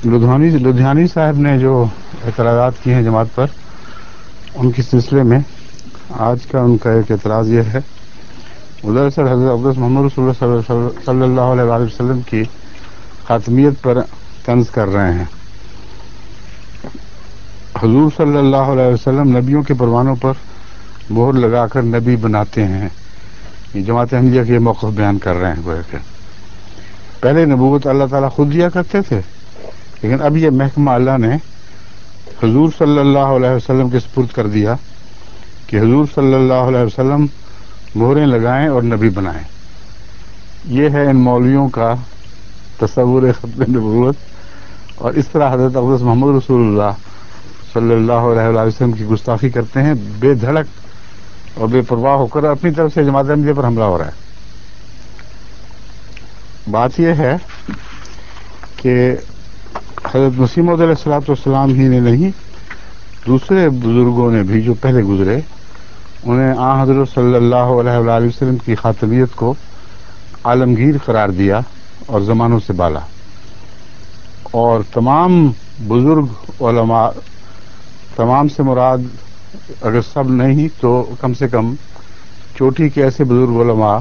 لدھیانی صاحب نے جو اعتراضات کیے ہیں جماعت پر، ان کے سلسلے میں آج کا ان کا ایک اعتراض یہ ہے، دراصل حضرت اقدس محمد رسول اللہ صلی اللہ علیہ وآلہ وسلم کی خاتمیت پر طنز کر رہے ہیں۔ حضور صلی اللہ علیہ وسلم نبیوں کے پروانوں پر مہر لگا کر نبی بناتے ہیں۔ یہ جماعت احمدیہ کے موقف بیان کر رہے ہیں گویا کہ پہلے نبوت اللہ تعالیٰ خود دیا کرتے تھے، لیکن اب یہ محکمہ اللہ نے حضور صلی اللہ علیہ وسلم کے سپرد کر دیا کہ حضور صلی اللہ علیہ وسلم مہریں لگائیں اور نبی بنائیں۔ یہ ہے ان مولویوں کا تصور ختم نبوت، اور اس طرح حضرت اقدس محمد رسول اللہ صلی اللہ علیہ وسلم کی گستاخی کرتے ہیں، بے دھڑک اور بے پرواہ ہو کر اپنی طرف سے جماعت احمدیہ پر حملہ ہو رہا ہے۔ بات یہ ہے کہ حضرت مسیح موعود علیہ الصلوۃ والسلام ہی نے نہیں، دوسرے بزرگوں نے بھی جو پہلے گزرے، انہیں آن حضرت صلی اللہ علیہ وآلہ وسلم کی خاتمیت کو عالمگیر قرار دیا اور زمانوں سے بالا، اور تمام بزرگ علماء، تمام سے مراد اگر سب نہیں تو کم سے کم چوٹی کے ایسے بزرگ علماء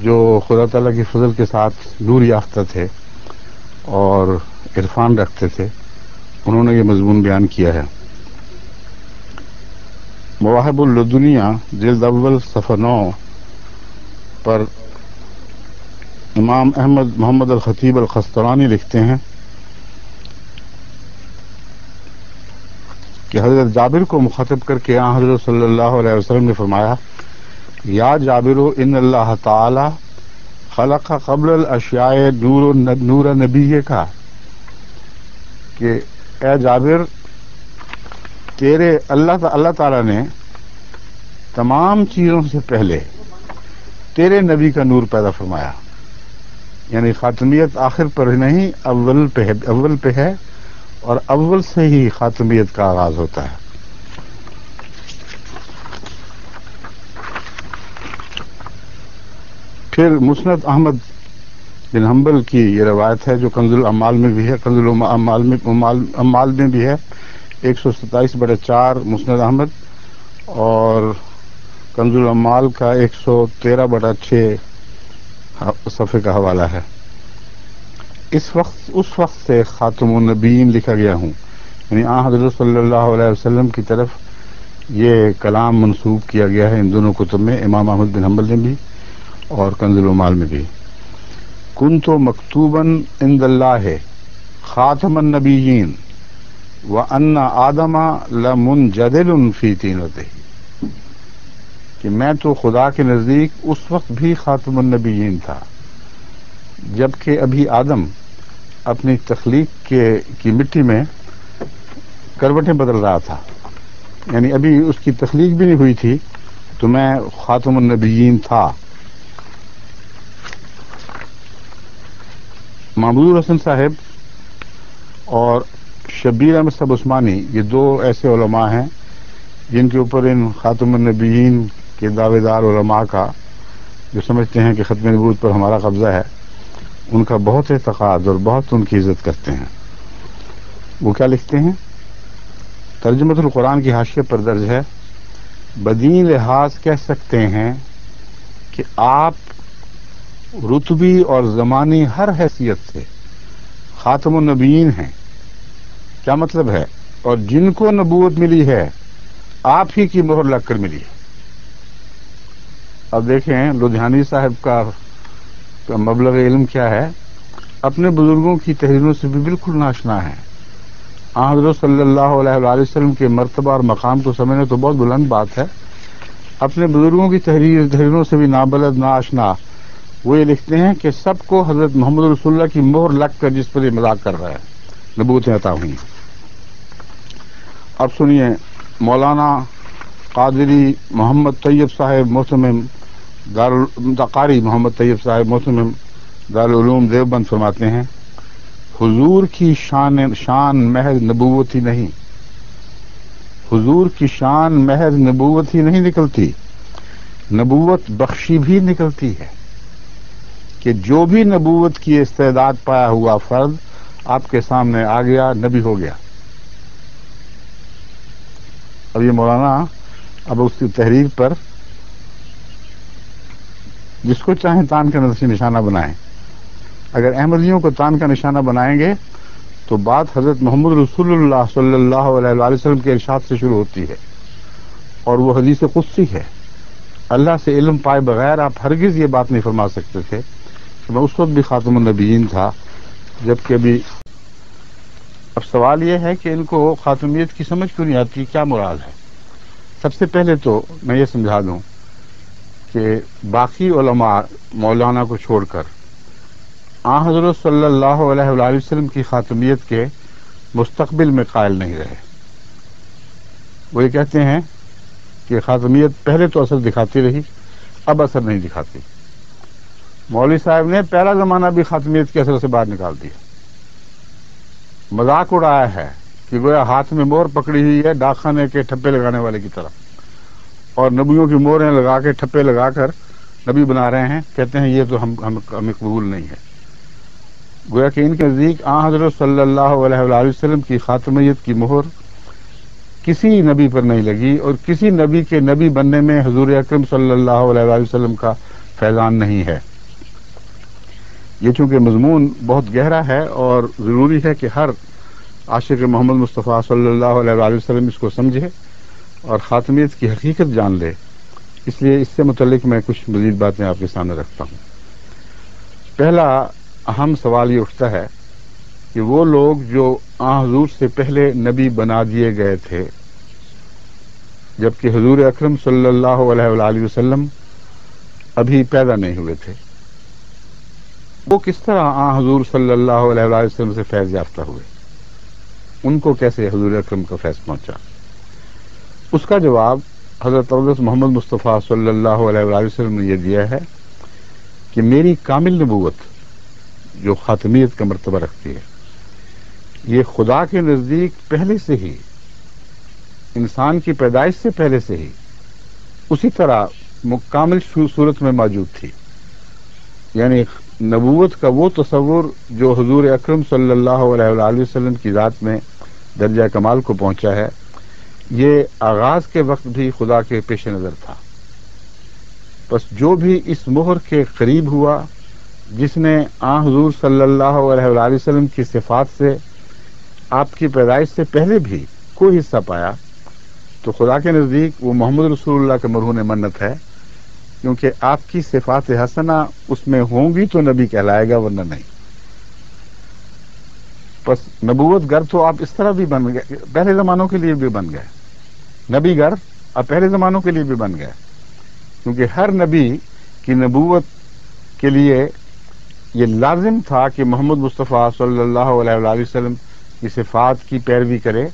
جو خدا تعالیٰ کی فضل کے ساتھ نور یافتہ تھے اور عرفان رکھتے تھے، انہوں نے یہ مضمون بیان کیا ہے۔ مواہب اللدنیہ جلد اول صفحہ 9 پر امام احمد محمد الخطیب القسطلانی لکھتے ہیں کہ حضرت جابر کو مخاطب کر کے آن حضرت صلی اللہ علیہ وسلم نے فرمایا، یا جابر ان اللہ تعالی خلق قبل الاشیاء نور نبی کا، کہ اے جابر تیرے اللہ تعالی نے تمام چیزوں سے پہلے تیرے نبی کا نور پیدا فرمایا، یعنی خاتمیت آخر پر نہیں اول پہ ہے، اور اول سے ہی خاتمیت کا آغاز ہوتا ہے۔ پھر مسند احمد بن حنبل کی یہ روایت ہے جو کنز الاعمال میں بھی ہے، کنز الاعمال میں بھی ہے، 127/4 مسند احمد، اور کنز الاعمال کا 113/6 صفحے کا حوالہ ہے۔ اس وقت سے خاتم النبیین لکھا گیا ہوں، یعنی آن حضرت صلی اللہ علیہ وسلم کی طرف یہ کلام منسوب کیا گیا ہے ان دونوں کتب میں، امام احمد بن حنبل نے بھی اور کنز الاعمال میں بھی۔ کنت مکتوبا عند اللہ خاتم النبیین وان آدم لمنجدل فی طینتہ، کہ میں تو خدا کے نزدیک اس وقت بھی خاتم النبیین تھا جبکہ ابھی آدم اپنی تخلیق کی مٹی میں کروٹیں بدل رہا تھا، یعنی ابھی اس کی تخلیق بھی نہیں ہوئی تھی تو میں خاتم النبیین تھا۔ محمود حسن صاحب اور شبیر احمد صاحب عثمانی، یہ دو ایسے علماء ہیں جن کے اوپر ان خاتم النبیین کے دعوے دار علماء کا، جو سمجھتے ہیں کہ ختم نبوت پر ہمارا قبضہ ہے، ان کا بہت اعتقاد اور بہت ان کی عزت کرتے ہیں۔ وہ کیا لکھتے ہیں؟ ترجمۃ القرآن کی حاشیے پر درج ہے، بدین لحاظ کہہ سکتے ہیں کہ آپ رتبی اور زمانی ہر حیثیت سے خاتم النبیین ہیں۔ کیا مطلب ہے؟ اور جن کو نبوت ملی ہے آپ ہی کی مہر لگ کر ملی ہے۔ اب دیکھیں لدھیانی صاحب کا مبلغ علم کیا ہے، اپنے بزرگوں کی تحریروں سے بھی بالکل ناشنا ہے۔ حضرت صلی اللہ علیہ وآلہ وسلم کے مرتبہ اور مقام کو سمجھنا تو بہت بلند بات ہے، اپنے بزرگوں کی تحریروں سے بھی نابلد ناشنا۔ وہ یہ لکھتے ہیں کہ سب کو حضرت محمد رسول اللہ کی مہر لگ کر جس پر یہ مذاق کر رہا ہے، نبوتیں عطا ہوئی۔ اب سنیے، مولانا قادری محمد طیب صاحب محتمم قاری محمد طیب صاحب محتمم دارالعلوم دیوبند فرماتے ہیں، حضور کی شان محض نبوت ہی نہیں، حضور کی شان محض نبوت ہی نہیں نکلتی، نبوت بخشی بھی نکلتی ہے، کہ جو بھی نبوت کی استعداد پایا ہوا فرد آپ کے سامنے آ گیا، نبی ہو گیا۔ اب یہ مولانا اب اس کی تحریر پر جس کو چاہیں تان کا نشانہ بنائیں۔ اگر احمدیوں کو تان کا نشانہ بنائیں گے تو بات حضرت محمد رسول اللہ صلی اللہ علیہ وآلہ وسلم کے ارشاد سے شروع ہوتی ہے، اور وہ حدیث قدسی ہے۔ اللہ سے علم پائے بغیر آپ ہرگز یہ بات نہیں فرما سکتے تھے کہ میں اس وقت بھی خاتم النبیین تھا جبکہ بھی۔ اب سوال یہ ہے کہ ان کو خاتمیت کی سمجھ کیوں نہیں آتی، کیا مراد ہے؟ سب سے پہلے تو میں یہ سمجھا دوں کہ باقی علماء مولانا کو چھوڑ کر حضرت صلی اللہ علیہ وآلہ وسلم کی خاتمیت کے مستقبل میں قائل نہیں رہے۔ وہ یہ کہتے ہیں کہ خاتمیت پہلے تو اثر دکھاتی رہی، اب اثر نہیں دکھاتی۔ مولوی صاحب نے پہلا زمانہ بھی خاتمیت کے اثر سے باہر نکال دیا، مذاق اڑایا ہے کہ گویا ہاتھ میں مور پکڑی ہوئی ہے ڈاکخانے کے ٹھپے لگانے والے کی طرح، اور نبیوں کی موریں لگا کے ٹھپے لگا کر نبی بنا رہے ہیں، کہتے ہیں یہ تو ہمیں قبول نہیں ہے۔ گویا کہ ان کے نزدیک حضرت صلی اللہ علیہ وآلہ وسلم کی خاتمیت کی مہر کسی نبی پر نہیں لگی، اور کسی نبی کے نبی بننے میں حضور اکرم صلی اللہ علیہ وآلہ وسلم کا فیضان نہیں ہے۔ یہ چونکہ مضمون بہت گہرا ہے اور ضروری ہے کہ ہر عاشق محمد مصطفیٰ صلی اللہ علیہ وآلہ وسلم اس کو سمجھے اور خاتمیت کی حقیقت جان لے، اس لیے اس سے متعلق میں کچھ مزید باتیں آپ کے سامنے رکھتا ہوں۔ پہلا اہم سوال یہ اٹھتا ہے کہ وہ لوگ جو حضور سے پہلے نبی بنا دیے گئے تھے جبکہ حضور اکرم صلی اللہ علیہ وآلہ وسلم ابھی پیدا نہیں ہوئے تھے، وہ کس طرح حضور صلی اللہ علیہ وآلہ وسلم سے فیض یافتہ ہوئے؟ ان کو کیسے حضور اکرم کا فیض پہنچا؟ اس کا جواب حضرت محمد مصطفیٰ صلی اللہ علیہ وآلہ وسلم نے یہ دیا ہے کہ میری کامل نبوت جو خاتمیت کا مرتبہ رکھتی ہے، یہ خدا کے نزدیک پہلے سے ہی، انسان کی پیدائش سے پہلے سے ہی اسی طرح مکمل صورت میں موجود تھی۔ یعنی نبوت کا وہ تصور جو حضور اکرم صلی اللہ علیہ وآلہ وسلم کی ذات میں درجہ کمال کو پہنچا ہے، یہ آغاز کے وقت بھی خدا کے پیش نظر تھا۔ بس جو بھی اس مہر کے قریب ہوا، جس نے حضور صلی اللہ علیہ وآلہ وسلم کی صفات سے آپ کی پیدائش سے پہلے بھی کوئی حصہ پایا، تو خدا کے نزدیک وہ محمد رسول اللہ کے مرہون منت ہے، کیونکہ آپ کی صفات حسنہ اس میں ہوں گی تو نبی کہلائے گا، ورنہ نہیں۔ بس نبوت گر تو آپ اس طرح بھی بن گئے، پہلے زمانوں کے لیے بھی بن گئے، نبی گر اب پہلے زمانوں کے لیے بھی بن گئے، کیونکہ ہر نبی کی نبوت کے لیے یہ لازم تھا کہ محمد مصطفیٰ صلی اللہ علیہ وآلہ وسلم کی صفات کی پیروی کرے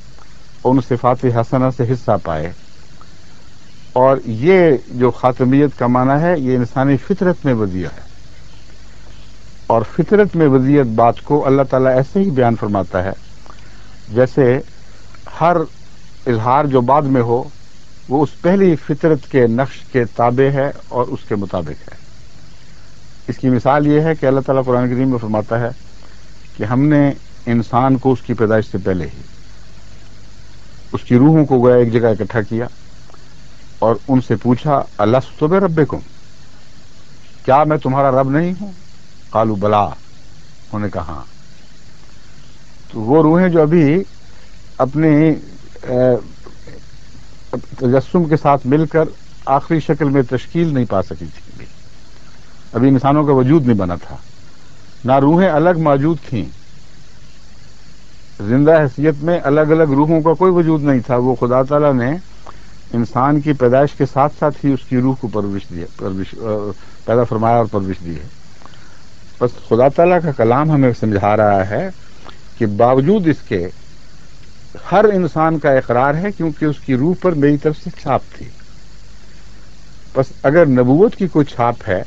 اور ان صفات حسنہ سے حصہ پائے۔ اور یہ جو خاتمیت کا معنی ہے، یہ انسانی فطرت میں وضیع ہے، اور فطرت میں وضعیت بات کو اللہ تعالیٰ ایسے ہی بیان فرماتا ہے جیسے ہر اظہار جو بعد میں ہو وہ اس پہلی فطرت کے نقش کے تابع ہے اور اس کے مطابق ہے۔ اس کی مثال یہ ہے کہ اللہ تعالیٰ قرآن کریم میں فرماتا ہے کہ ہم نے انسان کو اس کی پیدائش سے پہلے ہی اس کی روحوں کو گویا ایک جگہ اکٹھا کیا اور ان سے پوچھا الست بربکم، کیا میں تمہارا رب نہیں ہوں؟ قالوا بلا، انہوں نے کہا ہاں۔ تو وہ روحیں جو ابھی اپنی تجسم کے ساتھ مل کر آخری شکل میں تشکیل نہیں پا سکی تھی، ابھی انسانوں کا وجود نہیں بنا تھا، نہ روحیں الگ موجود تھیں، زندہ حیثیت میں الگ الگ روحوں کا کوئی وجود نہیں تھا۔ وہ خدا تعالیٰ نے انسان کی پیدائش کے ساتھ ساتھ ہی اس کی روح کو پیدا فرمایا اور پرورش دی ہے۔ بس خدا تعالیٰ کا کلام ہمیں سمجھا رہا ہے کہ باوجود اس کے ہر انسان کا اقرار ہے، کیونکہ اس کی روح پر میری طرف سے چھاپ تھی۔ بس اگر نبوت کی کوئی چھاپ ہے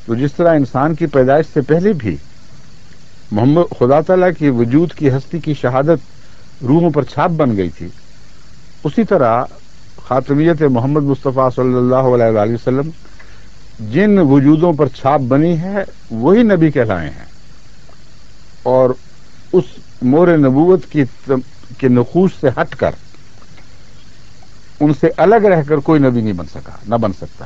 تو جس طرح انسان کی پیدائش سے پہلے بھی محمد خدا تعالیٰ کی وجود کی ہستی کی شہادت روحوں پر چھاپ بن گئی تھی، اسی طرح خاتمیت محمد مصطفیٰ صلی اللہ علیہ وآلہ وسلم جن وجودوں پر چھاپ بنی ہے وہی نبی کہلائے ہیں، اور اس مور نبوت کے نقوش سے ہٹ کر، ان سے الگ رہ کر کوئی نبی نہیں بن سکا، نہ بن سکتا۔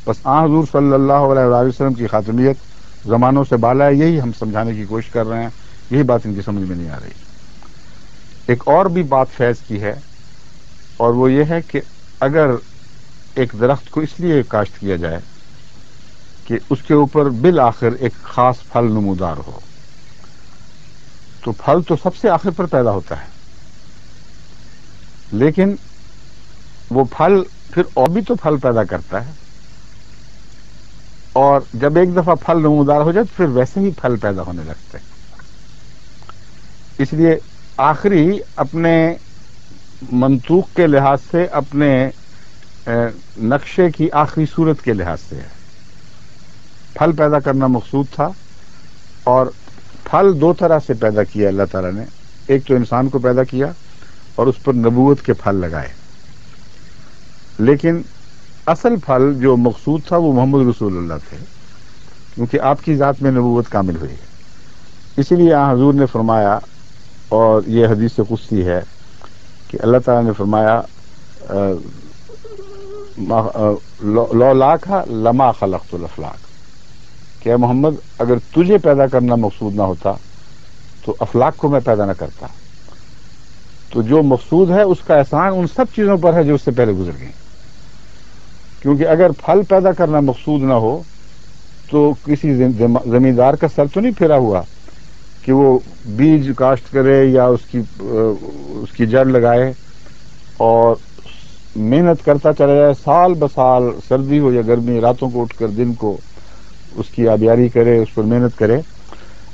بس حضور صلی اللہ علیہ وآلہ وسلم کی خاتمیت زمانوں سے بالا ہے، یہی ہم سمجھانے کی کوشش کر رہے ہیں، یہی بات ان کی سمجھ میں نہیں آ رہی۔ ایک اور بھی بات فیض کی ہے، اور وہ یہ ہے کہ اگر ایک درخت کو اس لیے کاشت کیا جائے کہ اس کے اوپر بالآخر ایک خاص پھل نمودار ہو، تو پھل تو سب سے آخر پر پیدا ہوتا ہے، لیکن وہ پھل پھر اور بھی تو پھل پیدا کرتا ہے، اور جب ایک دفعہ پھل نمودار ہو جائے تو پھر ویسے ہی پھل پیدا ہونے لگتے ہیں۔ اس لیے آخری اپنے منطوق کے لحاظ سے، اپنے نقشے کی آخری صورت کے لحاظ سے ہے، پھل پیدا کرنا مقصود تھا، اور پھل دو طرح سے پیدا کیا اللہ تعالیٰ نے، ایک تو انسان کو پیدا کیا اور اس پر نبوت کے پھل لگائے، لیکن اصل پھل جو مقصود تھا وہ محمد رسول اللہ تھے، کیونکہ آپ کی ذات میں نبوت کامل ہوئی ہے۔ اسی لیے حضور نے فرمایا، اور یہ حدیث قدسی ہے کہ اللہ تعالیٰ نے فرمایا لولاک لما خلقت الافلاک، کہ اے محمد اگر تجھے پیدا کرنا مقصود نہ ہوتا تو افلاک کو میں پیدا نہ کرتا۔ تو جو مقصود ہے اس کا احسان ان سب چیزوں پر ہے جو اس سے پہلے گزر گئیں، کیونکہ اگر پھل پیدا کرنا مقصود نہ ہو تو کسی زمیندار کا سر تو نہیں پھیرا ہوا کہ وہ بیج کاشت کرے یا اس کی جڑ لگائے اور محنت کرتا چلا جائے، سال بسال، سردی ہو یا گرمی، راتوں کو اٹھ کر دن کو اس کی آبیاری کرے، اس پر محنت کرے۔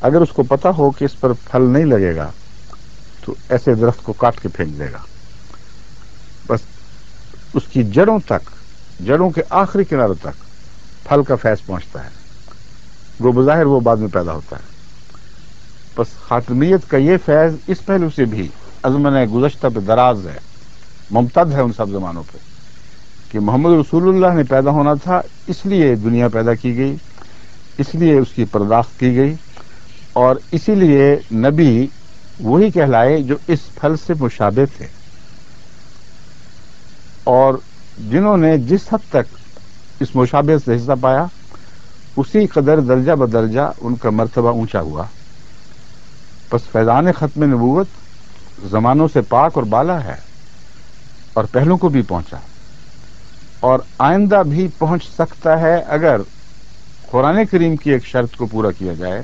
اگر اس کو پتا ہو کہ اس پر پھل نہیں لگے گا تو ایسے درخت کو کاٹ کے پھینک دے گا۔ بس اس کی جڑوں تک، جڑوں کے آخری کناروں تک پھل کا فیض پہنچتا ہے، وہ بظاہر وہ بعد میں پیدا ہوتا ہے۔ بس خاتمیت کا یہ فیض اس پہلو سے بھی ازمنہ گزشتہ پہ دراز ہے، ممتد ہے ان سب زمانوں پہ، کہ محمد رسول اللہ نے پیدا ہونا تھا، اس لیے دنیا پیدا کی گئی، اس لیے اس کی پرداخت کی گئی، اور اسی لیے نبی وہی کہلائے جو اس پھل سے مشابہ تھے، اور جنہوں نے جس حد تک اس مشابہ سے حصہ پایا اسی قدر درجہ بدرجہ ان کا مرتبہ اونچا ہوا۔ بس فیضان ختم نبوت زمانوں سے پاک اور بالا ہے، اور پہلوں کو بھی پہنچا، اور آئندہ بھی پہنچ سکتا ہے اگر قرآن کریم کی ایک شرط کو پورا کیا جائے،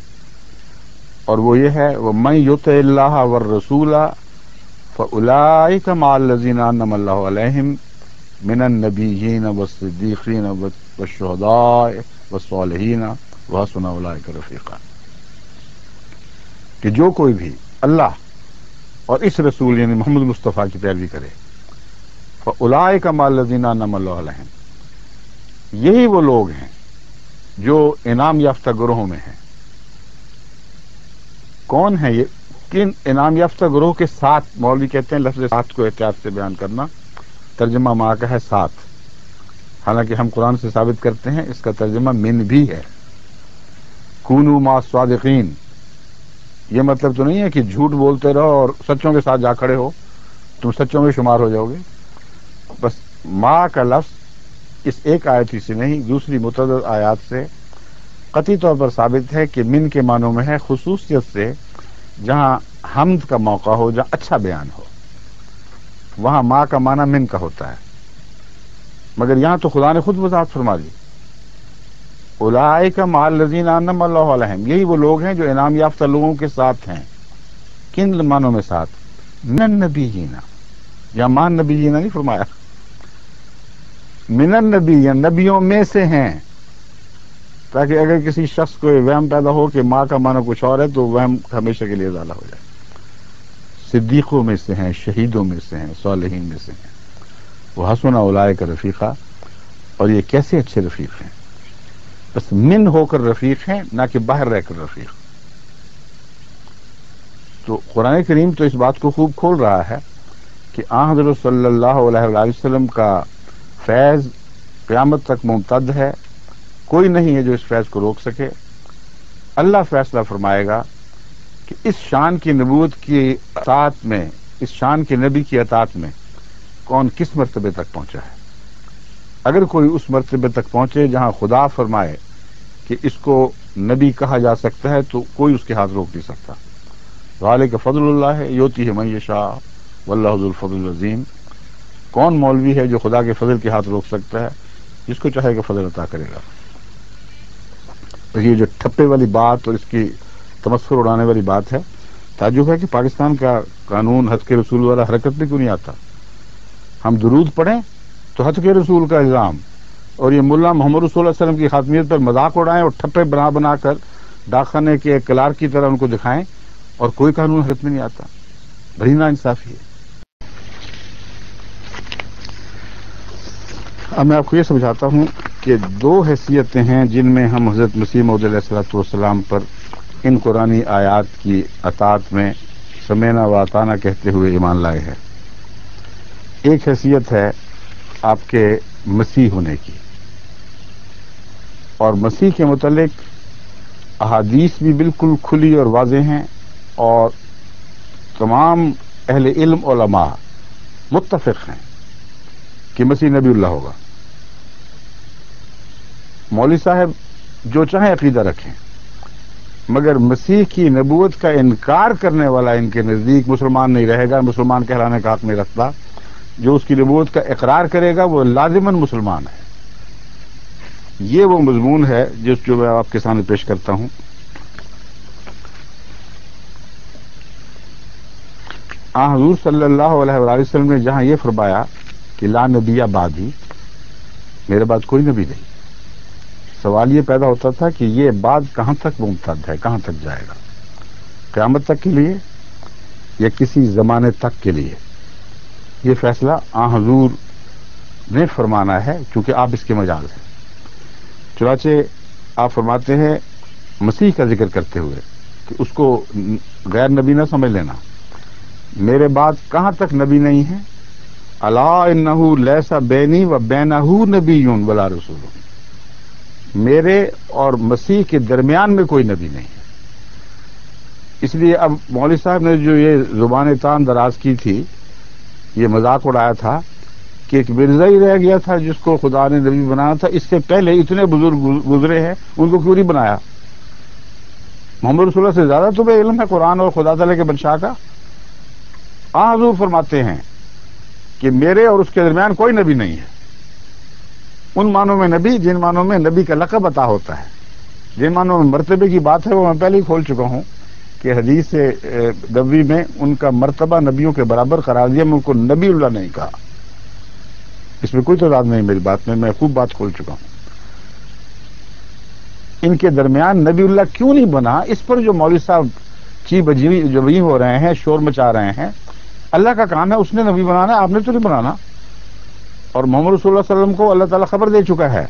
اور وہ یہ ہے وَمَن يُطِعِ اللَّهَ وَالرَّسُولَ فَأُولَٰئِكَ مَعَ الَّذِينَ أَنْعَمَ اللَّهُ عَلَيْهِم مِّنَ النَّبِيِّينَ وَالصِّدِّيقِينَ وَالشُّهَدَاءِ وَالصَّالِحِينَ وَحَسُنَ أُولَٰئِكَ رَفِيقًا، کہ جو کوئی بھی اللہ اور اس رسول یعنی محمد مصطفیٰ کی پیروی کرے، فَأُولَٰئِكَ مَعَ الَّذِينَ أَنْعَمَ اللَّهُ عَلَيْهِم، یہی وہ لوگ ہیں جو انعام یافتہ گروہوں میں ہیں۔ کون ہے یہ؟ کن انعام یافتہ گروہ کے ساتھ؟ مولوی کہتے ہیں لفظ ساتھ کو احتیاط سے بیان کرنا، ترجمہ ماں کا ہے ساتھ، حالانکہ ہم قرآن سے ثابت کرتے ہیں اس کا ترجمہ من بھی ہے۔ کونوا مع الصادقین، یہ مطلب تو نہیں ہے کہ جھوٹ بولتے رہو اور سچوں کے ساتھ جا کھڑے ہو، تم سچوں میں شمار ہو جاؤ گے۔ بس ماں کا لفظ اس ایک آیت ہی سے نہیں، دوسری متعدد آیات سے قطعی طور پر ثابت ہے کہ من کے معنوں میں ہے خصوصیت سے، جہاں حمد کا موقع ہو، جہاں اچھا بیان ہو، وہاں ماں کا معنی من کا ہوتا ہے، مگر یہاں تو خدا نے خود وضاحت فرما دی، اولئک مع الذین انعم اللہ علیہم، یہی وہ لوگ ہیں جو انعام یافتہ لوگوں کے ساتھ ہیں۔ کن معنوں میں ساتھ؟ من النبیین، یا مان نبیین نہیں فرمایا، من النبیین، نبیوں میں سے ہیں، تاکہ اگر کسی شخص کو یہ وہم پیدا ہو کہ ماں کا معنی کچھ اور ہے تو وہم ہمیشہ کے لیے ازالہ ہو جائے۔ صدیقوں میں سے ہیں، شہیدوں میں سے ہیں، صالحین میں سے ہیں، وحسن اولئک رفیقا، اور یہ کیسے اچھے رفیق ہیں، بس من ہو کر رفیق ہیں، نہ کہ باہر رہ کر رفیق۔ تو قرآن کریم تو اس بات کو خوب کھول رہا ہے کہ آن حضرت صلی اللہ علیہ وآلہ وسلم کا فیض قیامت تک ممتد ہے، کوئی نہیں ہے جو اس فیض کو روک سکے۔ اللہ فیصلہ فرمائے گا کہ اس شان کی نبوت کی اطاعت میں، اس شان کے نبی کی اطاعت میں کون کس مرتبے تک پہنچا ہے۔ اگر کوئی اس مرتبے تک پہنچے جہاں خدا فرمائے کہ اس کو نبی کہا جا سکتا ہے تو کوئی اس کے ہاتھ روک نہیں سکتا۔ ذالک فضل اللہ یؤتیہ من یشاء واللہ ذو الفضل العظیم۔ کون مولوی ہے جو خدا کے فضل کے ہاتھ روک سکتا ہے؟ جس کو چاہے گا فضل عطا کرے گا۔ یہ جو ٹھپے والی بات اور اس کی تمسخر اڑانے والی بات ہے، تعجب ہے کہ پاکستان کا قانون حد کے رسول والا حرکت میں کیوں نہیں آتا۔ ہم درود پڑھیں تو حد کے رسول کا الزام، اور یہ ملا محمد رسول اللہ علیہ وسلم کی خاتمیت پر مذاق اڑائیں اور ٹھپے بنا بنا کر ڈاکخانے کے کلار کی طرح ان کو دکھائیں، اور کوئی قانون حرکت میں نہیں آتا۔ بڑی ناانصافی ہے۔ اب میں آپ کو یہ سمجھاتا ہوں کہ دو حیثیتیں ہیں جن میں ہم حضرت مسیح موعود علیہ الصلوۃ والسلام پر ان قرآنی آیات کی اطاعت میں سمینا و اطعنا کہتے ہوئے ایمان لائے ہیں۔ ایک حیثیت ہے آپ کے مسیح ہونے کی، اور مسیح کے متعلق احادیث بھی بالکل کھلی اور واضح ہیں، اور تمام اہل علم علماء متفق ہیں کہ مسیح نبی اللہ ہوگا۔ مولوی صاحب جو چاہیں عقیدہ رکھیں، مگر مسیح کی نبوت کا انکار کرنے والا ان کے نزدیک مسلمان نہیں رہے گا، مسلمان کہلانے کا حق نہیں رکھتا۔ جو اس کی نبوت کا اقرار کرے گا وہ لازماً مسلمان ہے۔ یہ وہ مضمون ہے جو میں آپ کے سامنے پیش کرتا ہوں۔ حضور صلی اللہ علیہ وآلہ وسلم نے جہاں یہ فرمایا کہ لا نبی بعدی، میرے بعد کوئی نبی نہیں، سوال یہ پیدا ہوتا تھا کہ یہ بعد کہاں تک ممتد ہے، کہاں تک جائے گا؟ قیامت تک کے لیے یا کسی زمانے تک کے لیے؟ یہ فیصلہ حضور نے فرمانا ہے، چونکہ آپ اس کے مجاز ہیں۔ چنانچہ آپ فرماتے ہیں مسیح کا ذکر کرتے ہوئے کہ اس کو غیر نبی نہ سمجھ لینا، میرے بعد کہاں تک نبی نہیں ہے؟ الا انہ لیس بینی و بینہ نبی ولا رسول، میرے اور مسیح کے درمیان میں کوئی نبی نہیں ہے۔ اس لیے اب مولوی صاحب نے جو یہ زبان تان دراز کی تھی، یہ مذاق اڑایا تھا کہ ایک مرزا ہی رہ گیا تھا جس کو خدا نے نبی بنایا تھا، اس سے پہلے اتنے بزرگ گزرے ہیں، ان کو کیوں نہیں بنایا؟ محمد رسول اللہ سے زیادہ تمہیں علم ہے قرآن اور خدا تعالیٰ کے بادشاہ کا؟ حضور فرماتے ہیں کہ میرے اور اس کے درمیان کوئی نبی نہیں ہے۔ ان معنوں میں نبی جن معنوں میں نبی کا لقب عطا ہوتا ہے، جن معنوں میں مرتبے کی بات ہے وہ میں پہلے ہی کھول چکا ہوں کہ حدیث نبوی میں ان کا مرتبہ نبیوں کے برابر قرار دیا، میں ان کو نبی اللہ نہیں کہا۔ اس میں کوئی تضاد نہیں میری بات میں خوب بات کھول چکا ہوں۔ ان کے درمیان نبی اللہ کیوں نہیں بنا، اس پر جو مولوی صاحب چی بجی ہو رہے ہیں، شور مچا رہے ہیں، اللہ کا کام ہے، اس نے نبی بنانا ہے، آپ نے تو نہیں بنانا۔ اور محمد رسول اللہ صلی اللہ علیہ وسلم کو اللہ تعالیٰ خبر دے چکا ہے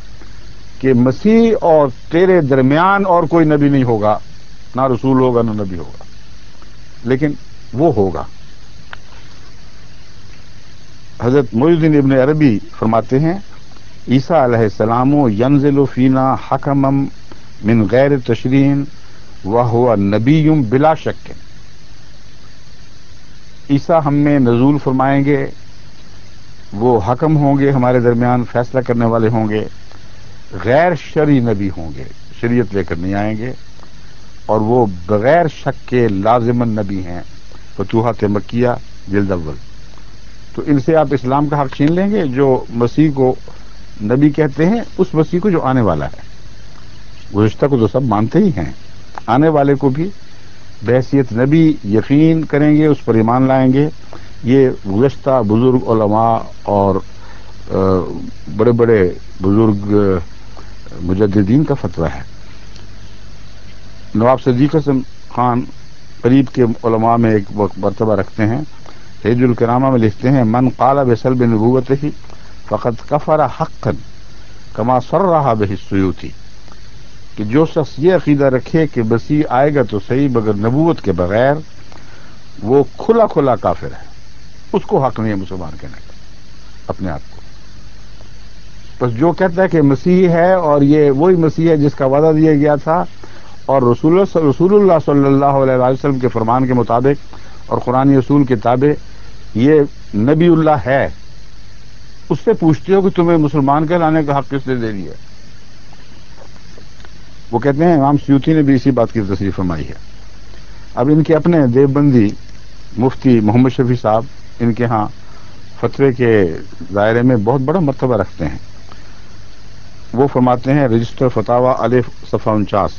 کہ مسیح اور تیرے درمیان اور کوئی نبی نہیں ہوگا، نہ رسول ہوگا نہ نبی ہوگا، لیکن وہ ہوگا۔ حضرت محی الدین ابن عربی فرماتے ہیں عیسیٰ علیہ السلام ینزل فینا حکما من غیر تشریع وہو نبی بلا شک، عیسیٰ ہم میں نزول فرمائیں گے، وہ حکم ہوں گے، ہمارے درمیان فیصلہ کرنے والے ہوں گے، غیر شرعی نبی ہوں گے، شریعت لے کر نہیں آئیں گے، اور وہ بغیر شک کے لازماً نبی ہیں۔ فتوحات مکیہ جلد اول۔ تو ان سے آپ اسلام کا حق چھین لیں گے، جو مسیح کو نبی کہتے ہیں، اس مسیح کو جو آنے والا ہے۔ گزشتہ کو تو سب مانتے ہی ہیں، آنے والے کو بھی بحیثیت نبی یقین کریں گے، اس پر ایمان لائیں گے۔ یہ گزشتہ بزرگ علماء اور بڑے بڑے بزرگ مجددین کا فتویٰ ہے۔ نواب صدیق حسن خان قریب کے علماء میں ایک مرتبہ رکھتے ہیں، تیج الکرامہ میں لکھتے ہیں من قال بسلب نبوتہ فقد کفر حقا کما صرح بہ السیوطی، کہ جو شخص یہ عقیدہ رکھے کہ مسیح آئے گا تو صحیح مگر نبوت کے بغیر، وہ کھلا کھلا کافر ہے، اس کو حق نہیں ہے مسلمان کہنے کا اپنے آپ کو۔ بس جو کہتا ہے کہ مسیح ہے اور یہ وہی مسیح ہے جس کا وعدہ دیا گیا تھا، اور رسول اللہ صلی اللہ علیہ وسلم کے فرمان کے مطابق اور قرآن رسول کے تابع یہ نبی اللہ ہے، اس سے پوچھتے ہو کہ تمہیں مسلمان کہلانے کا حق کس نے دے دیا؟ وہ کہتے ہیں امام سیوطی نے بھی اسی بات کی تصریح فرمائی ہے۔ اب ان کے اپنے دیوبندی مفتی محمد شفیع صاحب ان کے ہاں فتوے کے دائرے میں بہت بڑا مرتبہ رکھتے ہیں۔ وہ فرماتے ہیں رجسٹر فتاوی الف صفحہ 49،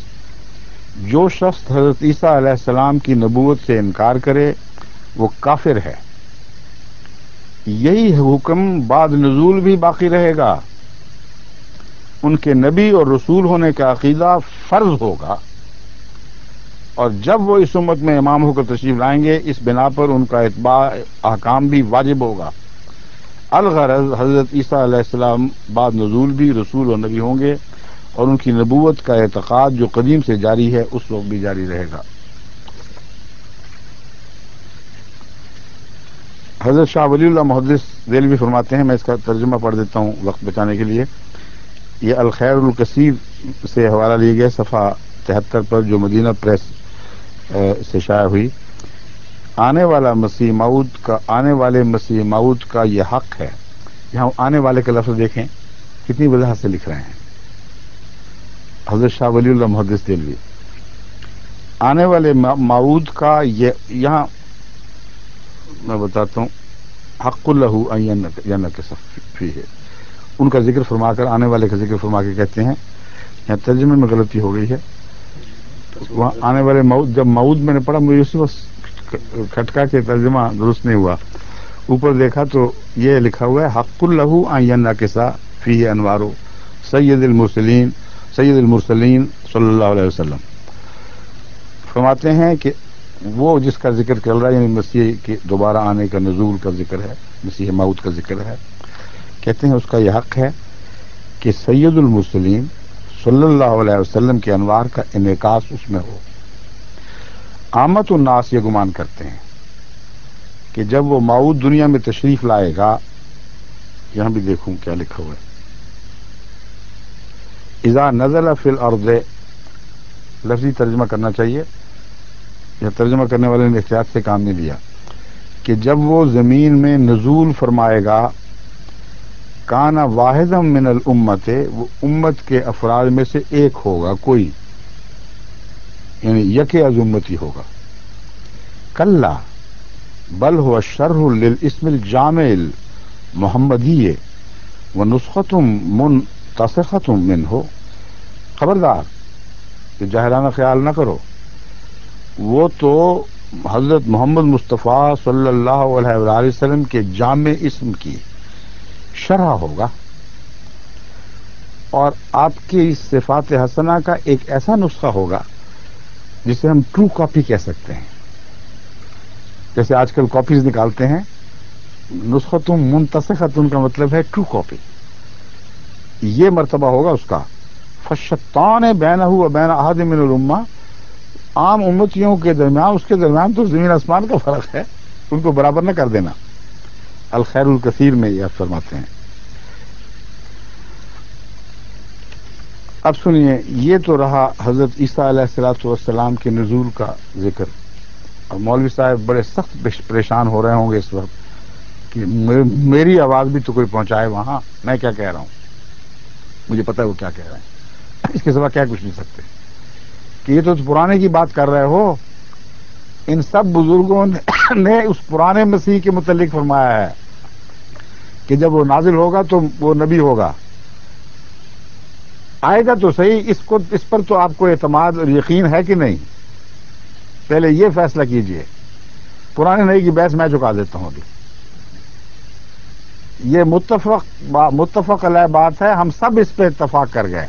جو شخص حضرت عیسیٰ علیہ السلام کی نبوت سے انکار کرے وہ کافر ہے، یہی حکم بعد نزول بھی باقی رہے گا، ان کے نبی اور رسول ہونے کا عقیدہ فرض ہوگا، اور جب وہ اس امت میں امام ہو کر تشریف لائیں گے اس بنا پر ان کا اتباع احکام بھی واجب ہوگا۔ الغرض حضرت عیسیٰ علیہ السلام بعد نزول بھی رسول اور نبی ہوں گے، اور ان کی نبوت کا اعتقاد جو قدیم سے جاری ہے اس وقت بھی جاری رہے گا۔ حضرت شاہ ولی اللہ محدث دہلوی فرماتے ہیں، میں اس کا ترجمہ پڑھ دیتا ہوں وقت بچانے کے لیے۔ یہ الخیر الکثیر سے حوالہ لیے گئے صفحہ 73 پر جو مدینہ پریس سے شائع ہوئی۔ آنے والے مسیح موعود کا یہ حق ہے۔ یہاں آنے والے کا لفظ دیکھیں کتنی وضاحت سے لکھ رہے ہیں حضرت شاہ ولی اللہ محدث دہلوی۔ آنے والے موعود کا یہ یہاں میں بتاتا ہوں، حق لہ ان ینکث فیہ، ان کا ذکر فرما کر آنے والے کا ذکر فرما کے کہتے ہیں، یہاں ترجمے میں غلطی ہو گئی ہے، وہاں آنے والے موعود، جب موعود میں نے پڑھا مجھے اسی وقت کھٹکا کے ترجمہ درست نہیں ہوا، اوپر دیکھا تو یہ لکھا ہوا ہے حق لہ ان ینکث فیہ انوار سید المرسلین صلی اللہ علیہ وسلم۔ فرماتے ہیں کہ وہ جس کا ذکر چل رہا ہے، یعنی مسیح کے دوبارہ آنے کا نزول کا ذکر ہے، مسیح موعود کا ذکر ہے، کہتے ہیں اس کا یہ حق ہے کہ سید المرسلین صلی اللہ علیہ وسلم کے انوار کا انعکاس اس میں ہو۔ عامت الناس یہ گمان کرتے ہیں کہ جب وہ موعود دنیا میں تشریف لائے گا، یہاں بھی دیکھوں کیا لکھا ہوا ہے، اذا نزل فی الارض، لفظی ترجمہ کرنا چاہیے، یہ ترجمہ کرنے والے نے احتیاط سے کام نہیں لیا، کہ جب وہ زمین میں نزول فرمائے گا، کانا واحدا من الامت، وہ امت کے افراد میں سے ایک ہوگا، کوئی یعنی یک از امتی ہوگا۔ کلا بل هو شرح للاسم الجامع المحمدی ونسخۃ منتسخۃ منہ، خبردار کہ جاہلانہ خیال نہ کرو، وہ تو حضرت محمد مصطفیٰ صلی اللہ علیہ وآلہ وسلم کے جامع اسم کی شرح ہوگا، اور آپ کی صفات حسنہ کا ایک ایسا نسخہ ہوگا جسے ہم ٹرو کاپی کہہ سکتے ہیں، جیسے آج کل کاپیز نکالتے ہیں، نسخۃ منتسخۃ کا مطلب ہے ٹرو کاپی، یہ مرتبہ ہوگا اس کا۔ فشتان بینہ و بین احد من الامہ، عام امتیوں کے درمیان، اس کے درمیان تو زمین آسمان کا فرق ہے، ان کو برابر نہ کر دینا۔ الخیر الکثیر میں یہ فرماتے ہیں۔ اب سنیے، یہ تو رہا حضرت عیسیٰ علیہ الصلوۃ والسلام کے نزول کا ذکر، اور مولوی صاحب بڑے سخت پریشان ہو رہے ہوں گے اس وقت کہ میری آواز بھی تو کوئی پہنچائے وہاں، میں کیا کہہ رہا ہوں، مجھے پتہ ہے وہ کیا کہہ رہے ہیں، اس کے سوا کیا کچھ نہیں سکتے، کہ یہ تو پرانے کی بات کر رہے ہو۔ ان سب بزرگوں نے اس پرانے مسیح کے متعلق فرمایا ہے کہ جب وہ نازل ہوگا تو وہ نبی ہوگا، آئے گا تو صحیح، اس پر تو آپ کو اعتماد اور یقین ہے کہ نہیں؟ پہلے یہ فیصلہ کیجئے، پرانے نئی کی بحث میں چکا دیتا ہوں ابھی۔ یہ متفق علیہ بات ہے، ہم سب اس پہ اتفاق کر گئے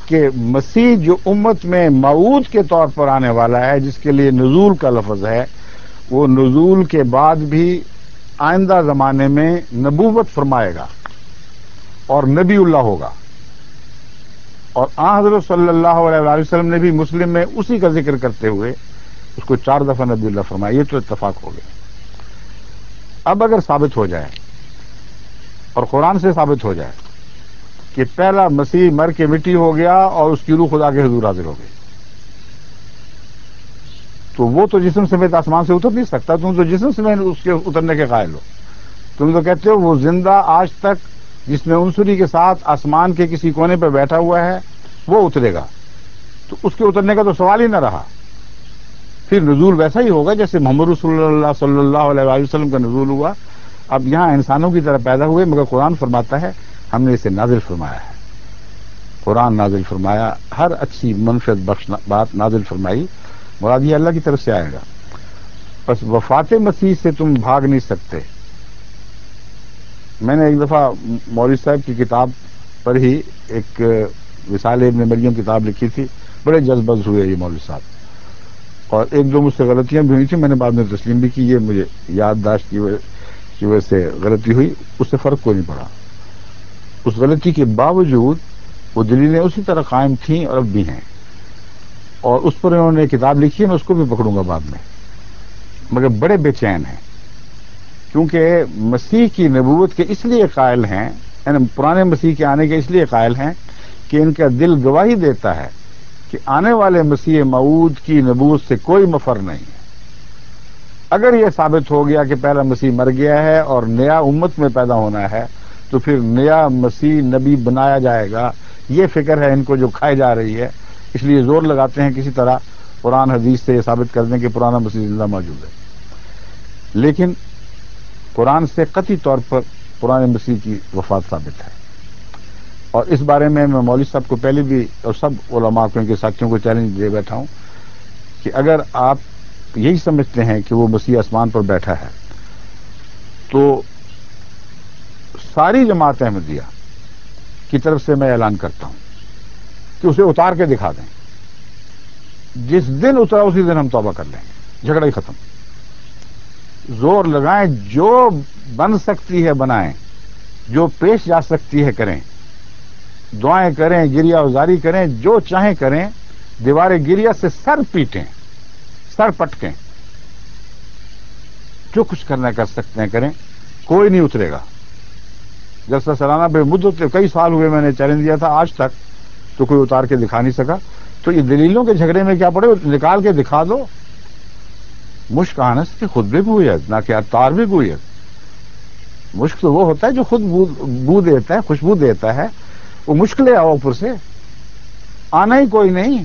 کہ مسیح جو امت میں موعود کے طور پر آنے والا ہے، جس کے لیے نزول کا لفظ ہے، وہ نزول کے بعد بھی آئندہ زمانے میں نبوت فرمائے گا اور نبی اللہ ہوگا، اور آن حضرت صلی اللہ علیہ وآلہ وسلم نے بھی مسلم میں اسی کا ذکر کرتے ہوئے اس کو 4 دفعہ نبی اللہ فرمایا۔ یہ تو اتفاق ہو گیا۔ اب اگر ثابت ہو جائے اور قرآن سے ثابت ہو جائے کہ پہلا مسیح مر کے مٹی ہو گیا اور اس کی روح خدا کے حضور حاضر ہو گئی، تو وہ تو جسم سمیت آسمان سے اتر نہیں سکتا، تم تو جسم سمیت اس کے اترنے کے قائل ہو. تم تو کہتے ہو وہ زندہ آج تک جس میں عنصری کے ساتھ آسمان کے کسی کونے پہ بیٹھا ہوا ہے وہ اترے گا، تو اس کے اترنے کا تو سوال ہی نہ رہا. پھر نزول ویسا ہی ہوگا جیسے محمد رسول اللہ صلی اللہ علیہ وسلم کا نزول ہوا. اب یہاں انسانوں کی طرح پیدا ہوئے، مگر قرآن فرماتا ہے ہم نے اسے نازل فرمایا ہے. قرآن نازل فرمایا، ہر اچھی منفعت بخش بات نازل فرمائی، مراد یہ اللہ کی طرف سے آئے گا. بس وفات مسیح سے تم بھاگ نہیں سکتے. میں نے ایک دفعہ مولوی صاحب کی کتاب پر ہی ایک وصال ابن مریم کتاب لکھی تھی، بڑے جذبز ہوئے یہ مولوی صاحب، اور ایک دو مجھ سے غلطیاں بھی ہوئی تھیں، میں نے بعد میں تسلیم بھی کی، یہ مجھے یادداشت کی وجہ سے غلطی ہوئی، اس سے فرق کوئی نہیں پڑا. اس غلطی کے باوجود وہ دلیلیں اسی طرح قائم تھیں اور اب بھی ہیں، اور اس پر انہوں نے کتاب لکھی ہے، میں اس کو بھی پکڑوں گا بعد میں. مگر بڑے بے چین ہیں، کیونکہ مسیح کی نبوت کے اس لیے قائل ہیں، یعنی پرانے مسیح کے آنے کے اس لیے قائل ہیں کہ ان کا دل گواہی دیتا ہے کہ آنے والے مسیح موعود کی نبوت سے کوئی مفر نہیں ہے. اگر یہ ثابت ہو گیا کہ پہلا مسیح مر گیا ہے اور نیا امت میں پیدا ہونا ہے، تو پھر نیا مسیح نبی بنایا جائے گا. یہ فکر ہے ان کو جو کھائے جا رہی ہے، اس لیے زور لگاتے ہیں کسی طرح قرآن حدیث سے یہ ثابت کر دیں کہ پرانا مسیح زندہ موجود ہے. لیکن قرآن سے قطعی طور پر پرانے مسیح کی وفات ثابت ہے. اور اس بارے میں مولوی صاحب کو پہلے بھی اور سب علماء کو، ان کے ساتھیوں کو چیلنج دے بیٹھا ہوں کہ اگر آپ یہی سمجھتے ہیں کہ وہ مسیح آسمان پر بیٹھا ہے، تو ساری جماعت احمدیہ کی طرف سے میں اعلان کرتا ہوں کہ اسے اتار کے دکھا دیں. جس دن اترا اسی دن ہم توبہ کر لیں گے، جھگڑا ہی ختم. زور لگائیں، جو بن سکتی ہے بنائیں، جو پیش جا سکتی ہے کریں، دعائیں کریں، گریہ ازاری کریں، جو چاہیں کریں. دیوار گریہ سے سر پیٹیں، سر پٹکیں، جو کچھ کرنا کر سکتے ہیں کریں، کوئی نہیں اترے گا. جلسہ سالانہ بے مدت کئی سال ہوئے میں نے چیلنج دیا تھا، آج تک تو کوئی اتار کے دکھا نہیں سکا. تو یہ دلیلوں کے جھگڑے میں کیا پڑے، نکال کے دکھا دو. مشک آنس کی خود بھی گویت، نہ کہ اتار بھی گویت. مشک تو وہ ہوتا ہے جو خود بو دیتا ہے، خوشبو دیتا ہے. وہ مشک لے آؤ اوپر سے، آنا ہی کوئی نہیں.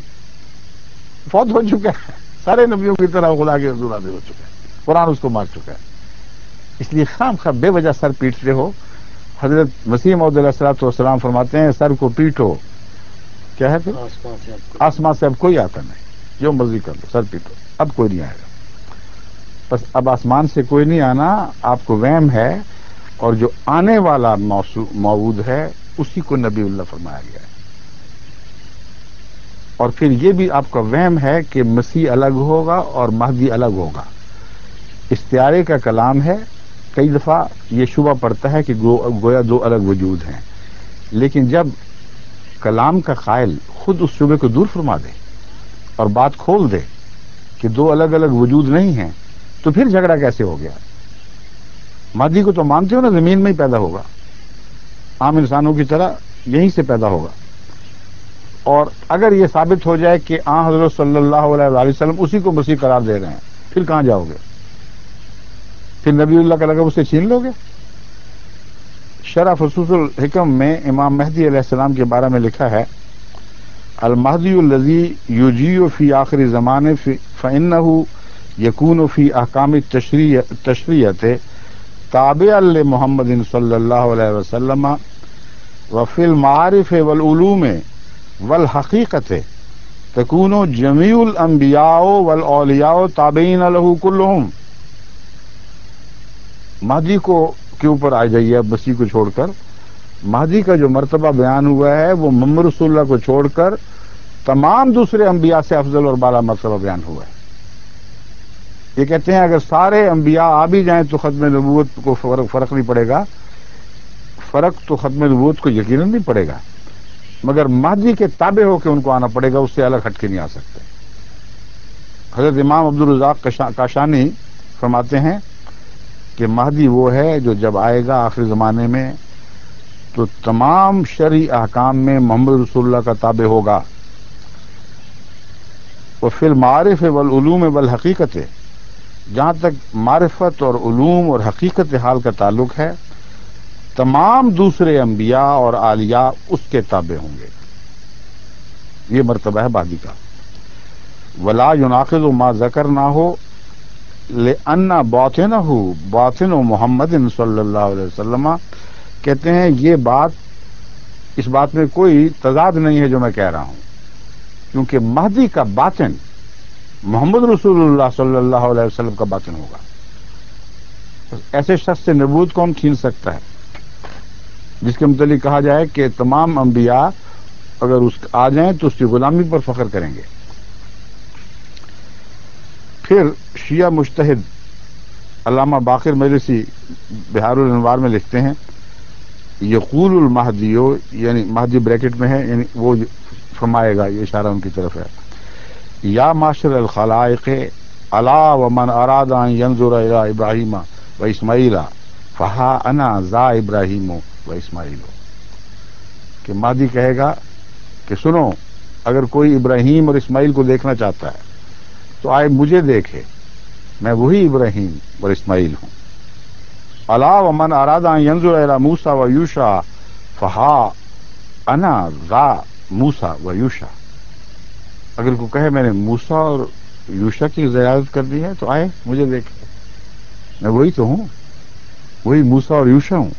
فوت ہو چکا ہے، سارے نبیوں کی طرح خدا کے حضور حاضر ہو چکا ہے، قرآن اس کو مار چکا ہے. اس لیے خام خواہ بے وجہ سر پیٹتے ہو. حضرت مسیح موعود علیہ الصلوۃ والسلام فرماتے ہیں سر کو پیٹو، کیا ہے پھر آسمان سے اب کوئی آتا نہیں، جو مرضی کر لو، سر پیٹو، اب کوئی نہیں آئے گا. بس اب آسمان سے کوئی نہیں آنا آپ کو وہم ہے، اور جو آنے والا موعود ہے اسی کو نبی اللہ فرمایا گیا ہے. اور پھر یہ بھی آپ کا وہم ہے کہ مسیح الگ ہوگا اور مہدی الگ ہوگا. استعارے کا کلام ہے، کئی دفعہ یہ شبہ پڑتا ہے کہ گویا دو الگ وجود ہیں. لیکن جب کلام کا قائل خود اس شبے کو دور فرما دے اور بات کھول دے کہ دو الگ الگ وجود نہیں ہیں، تو پھر جھگڑا کیسے ہو گیا؟ مہدی کو تو مانتے ہو نا، زمین میں ہی پیدا ہوگا، عام انسانوں کی طرح یہیں سے پیدا ہوگا. اور اگر یہ ثابت ہو جائے کہ حضرت صلی اللہ علیہ وسلم اسی کو مسیح قرار دے رہے ہیں، پھر کہاں جاؤ گے؟ پھر نبی اللہ کا لقب اسے چھین لو گے؟ شرح فصوص الحکم میں امام مہدی علیہ السلام کے بارے میں لکھا ہے، المہدی الذی یجیء فی آخر زمان فإنہ یکون فی احکام التشریعۃ تابعا لمحمد صلی اللہ علیہ وسلم وفی المعارف والعلوم والحقیقت تکون جمیع الانبیاء والاولیاء تابعین لہ کلہم. مہدی کے اوپر آ جائیے اب مسیح کو چھوڑ کر. مہدی کا جو مرتبہ بیان ہوا ہے وہ محمد رسول اللہ کو چھوڑ کر تمام دوسرے انبیاء سے افضل اور بالا مرتبہ بیان ہوا ہے. یہ کہتے ہیں اگر سارے انبیاء آ بھی جائیں تو ختم نبوت کو فرق نہیں پڑے گا. فرق تو ختم نبوت کو یقیناً نہیں پڑے گا، مگر مہدی کے تابع ہو کے ان کو آنا پڑے گا، اس سے الگ ہٹ کے نہیں آ سکتے. حضرت امام عبدالرزاق کاشانی فرماتے ہیں کہ مہدی وہ ہے جو جب آئے گا آخری زمانے میں تو تمام شرعی احکام میں محمد رسول اللہ کا تابع ہوگا. وفی المعارف والعلوم والحقیقت، جہاں تک معرفت اور علوم اور حقیقت حال کا تعلق ہے، تمام دوسرے انبیاء اور اولیاء اس کے تابع ہوں گے. یہ مرتبہ ہے مہدی کا. ولا يناقض ما ذکرناہ لأن باطنہ باطن محمد صلی اللہ علیہ وسلم. کہتے ہیں یہ بات، اس بات میں کوئی تضاد نہیں ہے جو میں کہہ رہا ہوں، کیونکہ مہدی کا باطن محمد رسول اللہ صلی اللہ علیہ وسلم کا باطن ہوگا. ایسے شخص سے نبوت کون چھین سکتا ہے جس کے متعلق کہا جائے کہ تمام انبیاء اگر اس آ جائیں تو اس کی غلامی پر فخر کریں گے. پھر شیعہ مجتہد علامہ باقر مجلسی بہار الانوار میں لکھتے ہیں، یقول المہدیو، یعنی مہدی بریکٹ میں ہے، یعنی وہ فرمائے گا، یہ اشارہ ان کی طرف ہے، یا معاشر الخلائق الا ومن اراد ان ينظر الى ابراہیم و اسماعیل فہا انا ذا ابراہیم و اسماعیل. کہ مہدی کہے گا کہ سنو، اگر کوئی ابراہیم اور اسماعیل کو دیکھنا چاہتا ہے تو آئے مجھے دیکھے، میں وہی ابراہیم اور اسماعیل ہوں. الا ومن اراد ان ينظر الى موسى ويوشع فها انا ذا موسى ويوشع. اگر کوئی کہے میں نے موسیٰ اور یوشع کی زیارت کر دی ہے تو آئے مجھے دیکھے، میں وہی تو ہوں، وہی موسیٰ اور یوشع ہوں.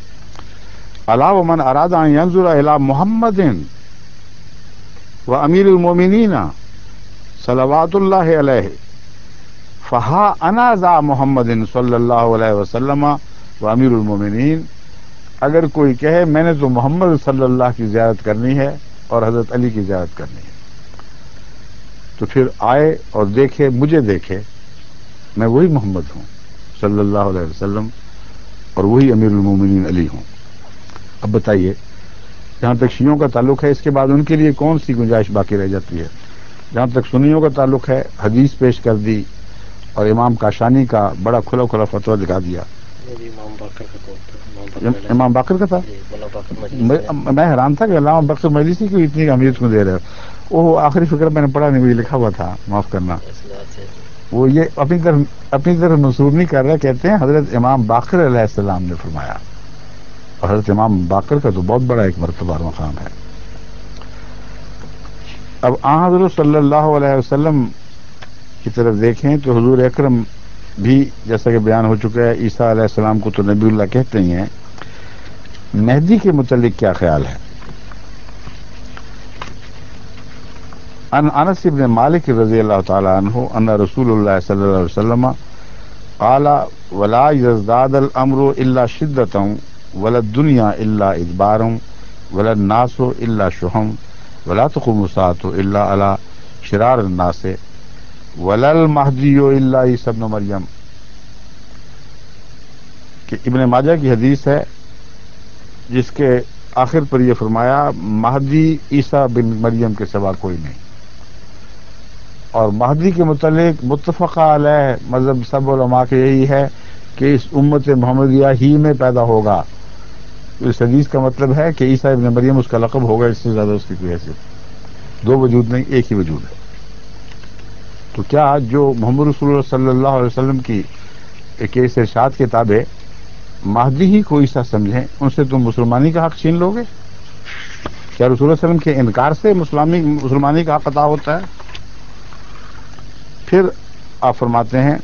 الا ومن اراد ان ينظر الى محمد وامیر المؤمنین صلوات اللہ علیہ فہا انا ذا محمد صلی اللہ علیہ وسلم و امیر المومنین. اگر کوئی کہے میں نے تو محمد صلی اللہ کی زیارت کرنی ہے اور حضرت علی کی زیارت کرنی ہے، تو پھر آئے اور دیکھے، مجھے دیکھے، میں وہی محمد ہوں صلی اللہ علیہ وسلم اور وہی امیر المومنین علی ہوں. اب بتائیے، جہاں تک شیعوں کا تعلق ہے اس کے بعد ان کے لیے کون سی گنجائش باقی رہ جاتی ہے؟ جہاں تک سنیوں کا تعلق ہے، حدیث پیش کر دی اور امام کاشانی کا بڑا کھلا کھلا فتویٰ دکھا دیا. امام باقر کا تھا. میں حیران تھا کہ علامہ باقر مجلسی کی اتنی اہمیت کو دے رہے ہو. وہ آخری فکر میں نے پڑھا نہیں، مجھے لکھا ہوا تھا، معاف کرنا. وہ یہ اپنی طرف منسوب نہیں کر رہے، کہتے ہیں حضرت امام باقر علیہ السلام نے فرمایا، اور حضرت امام باقر کا تو بہت بڑا ایک مرتبہ اور مقام ہے. اب آن حضرت صلی اللہ علیہ وسلم کی طرف دیکھیں تو حضور اکرم بھی جیسا کہ بیان ہو چکا ہے، عیسیٰ علیہ السلام کو تو نبی اللہ کہتے ہی ہیں. مہدی کے متعلق کیا خیال ہے؟ ان انس بن مالک رضی اللہ تعالی عنہ ان رسول اللہ صلی اللہ علیہ وسلم قال ولا يزداد الامر الا شدة ولا الدنيا الا ادبار ولا الناس الا شحم ولا تقوم الساعة الا على شرار الناس ولا المہدی الا عیسی ابن مریم. کہ ابن ماجہ کی حدیث ہے جس کے آخر پر یہ فرمایا مہدی عیسی بن مریم کے سوا کوئی نہیں. اور مہدی کے متعلق متفق علیہ مذہب سب علماء کے یہی ہے کہ اس امت محمدیہ ہی میں پیدا ہوگا. اس حدیث کا مطلب ہے کہ عیسی ابن مریم اس کا لقب ہوگا، اس سے زیادہ اس کی کوئی حیثیت، دو وجود نہیں، ایک ہی وجود ہے. تو کیا جو محمد رسول اللہ صلی اللہ علیہ وسلم کی ایک ارشاد کے تابع مہدی ہی کو عیسیٰ سمجھیں، ان سے تم مسلمانی کا حق چھین لو گے؟ کیا رسول اللہ صلی اللہ علیہ وسلم کے انکار سے مسلمانی کا حق عطا ہوتا ہے؟ پھر آپ فرماتے ہیں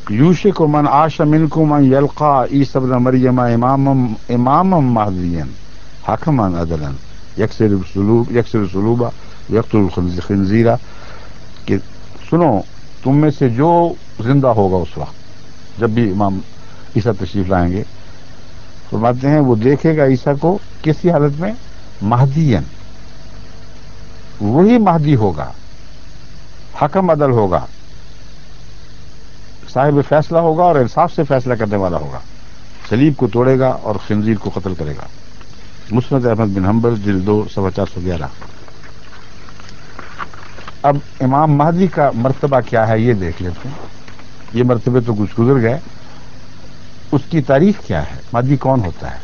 یوشک من عاش منکم ان یلقا عیسی ابن مریم اماما مہدیا حکما عدلا یکسر الصلوب یقتل الخنزیر. کہ سنو، تم میں سے جو زندہ ہوگا اس وقت جب بھی امام عیسیٰ تشریف لائیں گے، فرماتے ہیں وہ دیکھے گا عیسیٰ کو کسی حالت میں مہدین، وہی مہدی ہوگا، حکم عدل ہوگا، صاحب فیصلہ ہوگا اور انصاف سے فیصلہ کرنے والا ہوگا، صلیب کو توڑے گا اور خنزیر کو قتل کرے گا. مسند احمد بن حنبل جلد 2 صفحہ 411. اب امام مہدی کا مرتبہ کیا ہے یہ دیکھ لیتے ہیں. یہ مرتبے تو کچھ گزر گئے، اس کی تعریف کیا ہے، مہدی کون ہوتا ہے؟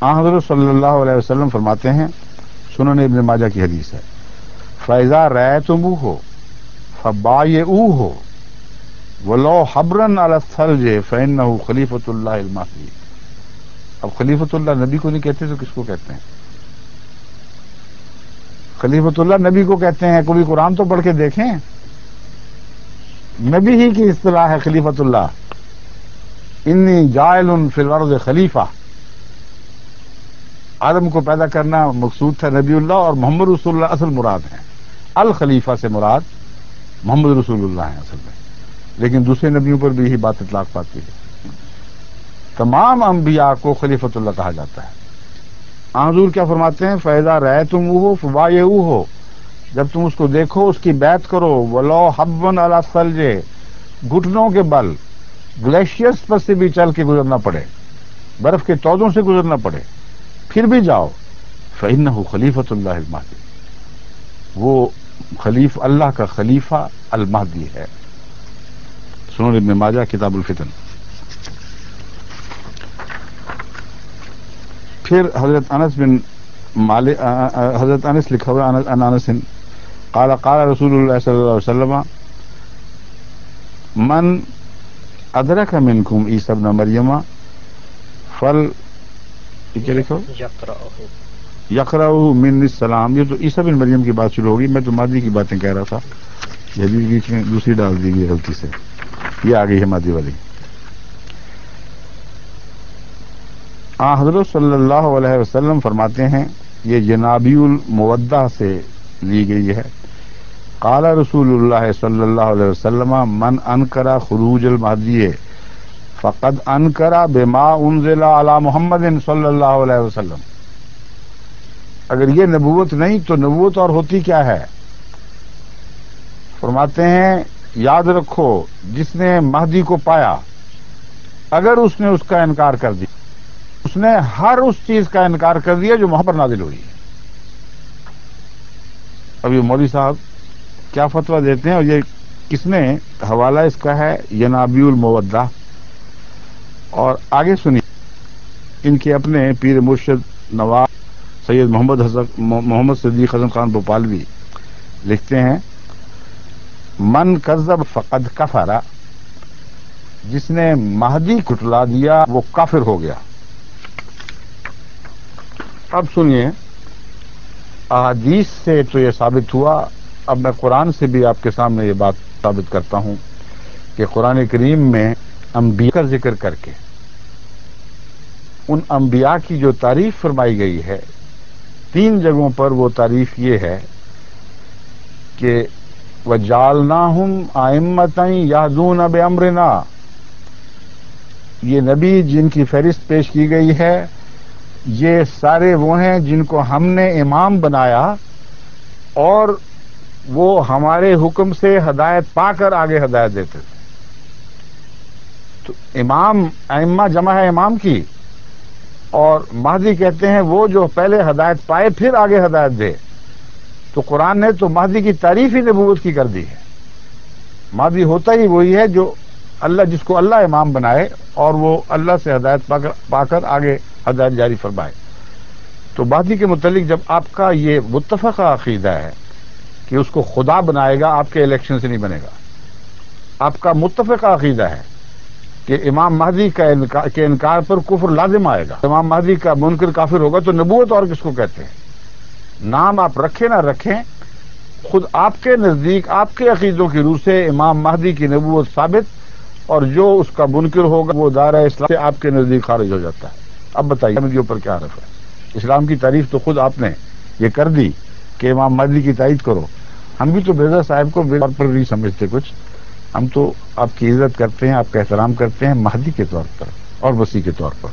آن حضرت صلی اللہ علیہ وسلم فرماتے ہیں، سنن ابن ماجہ کی حدیث ہے، فَإِذَا رَأَيْتُمُوهُ فَبَايِعُوهُ وَلَوْ حَبْرًا عَلَى الثَّلْجِ فَإِنَّهُ خلیفۃ اللہ المہدی۔ اب خلیفۃ اللہ نبی کو نہیں کہتے تو کس کو کہتے ہیں؟ خلیفۃ اللہ نبی کو کہتے ہیں۔ کبھی قرآن تو پڑھ کے دیکھیں، نبی ہی کی اصطلاح ہے خلیفۃ اللہ۔ انی جاعل فی الارض خلیفہ، آدم کو پیدا کرنا مقصود تھا نبی اللہ، اور محمد رسول اللہ اصل مراد ہیں۔ الخلیفہ سے مراد محمد رسول اللہ ہیں اصل میں، لیکن دوسرے نبیوں پر بھی یہی بات اطلاق پاتی ہے۔ تمام انبیاء کو خلیفۃ اللہ کہا جاتا ہے۔ حضور کیا فرماتے ہیں؟ فَإِذَا رَأَيْتُمُوهُ فَبَايِعُوهُ، جب تم اس کو دیکھو اس کی بیعت کرو، وَلَوْ حَبًّا عَلَى الثَّلْجِ، گھٹنوں کے بل، گلیشیئرز پر سے بھی چل کے گزرنا پڑے، برف کے تودوں سے گزرنا پڑے، پھر بھی جاؤ، فَإِنَّهُ خلیفۃ اللہ المہدی، وہ اللہ کا خلیفہ المہدی ہے۔ سنن ابن ماجہ کتاب الفتن۔ پھر حضرت انس بن مالک، حضرت انس لکھا ہوا انس قال قال رسول اللہ صلی اللہ علیہ وسلم من ادرک منکم عیسی ابن مریم فل، کیا لکھا یقرأ من السلام۔ یہ تو عیسی بن مریم کی بات شروع ہوگی، میں تو مہدی کی باتیں کہہ رہا تھا، یہ بھی بیچ میں دوسری ڈال دی گئی غلطی سے، یہ آ گئی ہے مہدی والی۔ حضرت صلی اللہ علیہ وسلم فرماتے ہیں، یہ جنابی المودہ سے لی گئی ہے۔ قال رسول اللہ صلی اللہ علیہ وسلم من انکر خروج المہدی فقد انکر بما انزل علی محمد صلی اللہ علیہ وسلم۔ اگر یہ نبوت نہیں تو نبوت اور ہوتی کیا ہے؟ فرماتے ہیں یاد رکھو، جس نے مہدی کو پایا اگر اس نے اس کا انکار کر دیا، اس نے ہر اس چیز کا انکار کر دیا جو وہاں پر نازل ہوئی ہے۔ اب یہ مولوی صاحب کیا فتویٰ دیتے ہیں، اور یہ کس نے حوالہ اس کا ہے؟ ینابی المودہ۔ اور آگے سنیے، ان کے اپنے پیر مرشد نواب سید محمد صدیق حسن خان بھوپالوی لکھتے ہیں من کذب فقد کفر، جس نے مہدی کٹلا دیا وہ کافر ہو گیا۔ اب سنیے، احادیث سے تو یہ ثابت ہوا، اب میں قرآن سے بھی آپ کے سامنے یہ بات ثابت کرتا ہوں کہ قرآن کریم میں انبیاء کا ذکر کر کے ان انبیاء کی جو تعریف فرمائی گئی ہے، 3 جگہوں پر وہ تعریف یہ ہے کہ وَجَعَلْنَاهُمْ أَئِمَّةً يَهْدُونَ بِأَمْرِنَا، یہ نبی جن کی فہرست پیش کی گئی ہے یہ سارے وہ ہیں جن کو ہم نے امام بنایا اور وہ ہمارے حکم سے ہدایت پا کر آگے ہدایت دیتے تھے۔ تو امام، ائمہ جمع ہے امام کی، اور مہدی کہتے ہیں وہ جو پہلے ہدایت پائے پھر آگے ہدایت دے۔ تو قرآن نے تو مہدی کی تعریف ہی نبوت کی کر دی ہے۔ مہدی ہوتا ہی وہی ہے جو اللہ، جس کو اللہ امام بنائے اور وہ اللہ سے ہدایت پا کر آگے ہدایت جاری فرمائے۔ تو مہدی کے متعلق جب آپ کا یہ متفقہ عقیدہ ہے کہ اس کو خدا بنائے گا، آپ کے الیکشن سے نہیں بنے گا، آپ کا متفقہ عقیدہ ہے کہ امام مہدی کے انکار پر کفر لازم آئے گا، امام مہدی کا منکر کافر ہوگا، تو نبوت اور کس کو کہتے ہیں؟ نام آپ رکھیں نہ رکھیں، خود آپ کے نزدیک آپ کے عقیدوں کی روح سے امام مہدی کی نبوت ثابت، اور جو اس کا منکر ہوگا وہ دائرہ اسلام سے آپ کے نزدیک خارج ہو جاتا ہے۔ اب بتائیے ان کے اوپر کیا حرف ہے؟ اسلام کی تعریف تو خود آپ نے یہ کر دی کہ امام مہدی کی تائید کرو۔ ہم بھی تو مرزا صاحب کو بے طور پر نہیں سمجھتے کچھ، ہم تو آپ کی عزت کرتے ہیں، آپ کا احترام کرتے ہیں مہدی کے طور پر اور وسیع کے طور پر۔